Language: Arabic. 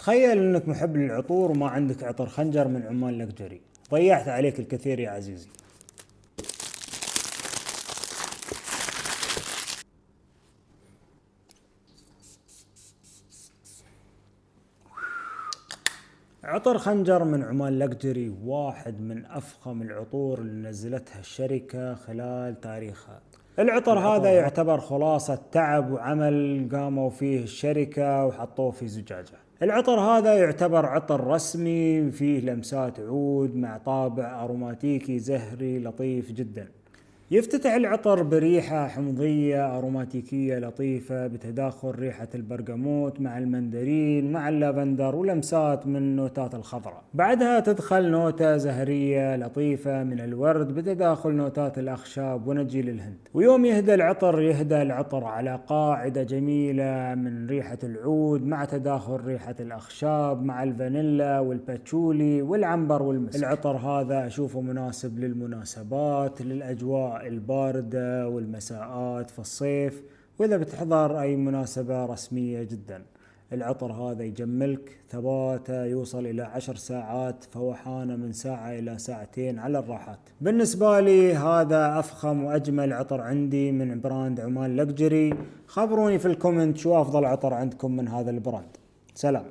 تخيل انك محب للعطور وما عندك عطر خنجر من عمان لكجري، ضيعت عليك الكثير يا عزيزي. عطر خنجر من عمان لكجري واحد من افخم العطور اللي نزلتها الشركة خلال تاريخها. العطر هذا يعتبر خلاصة تعب وعمل قاموا فيه الشركة وحطوه في زجاجة. العطر هذا يعتبر عطر رسمي فيه لمسات عود مع طابع أروماتيكي زهري لطيف جدا. يفتتح العطر بريحة حمضية أروماتيكية لطيفة بتداخل ريحة البرغموت مع المندرين مع اللافندر ولمسات من نوتات الخضراء. بعدها تدخل نوتة زهرية لطيفة من الورد بتداخل نوتات الأخشاب ونجيل الهند. ويوم يهدى العطر على قاعدة جميلة من ريحة العود مع تداخل ريحة الأخشاب مع الفانيلا والباتشولي والعنبر والمسك. العطر هذا أشوفه مناسب للمناسبات، للأجواء الباردة والمساءات في الصيف، وإذا بتحضر أي مناسبة رسمية جدا. العطر هذا يجملك، ثباته يوصل إلى 10 ساعات، فوحانه من ساعة إلى ساعتين على الراحات. بالنسبة لي هذا أفخم وأجمل عطر عندي من براند عمان لكجري. خبروني في الكومنت شو أفضل عطر عندكم من هذا البراند. سلام.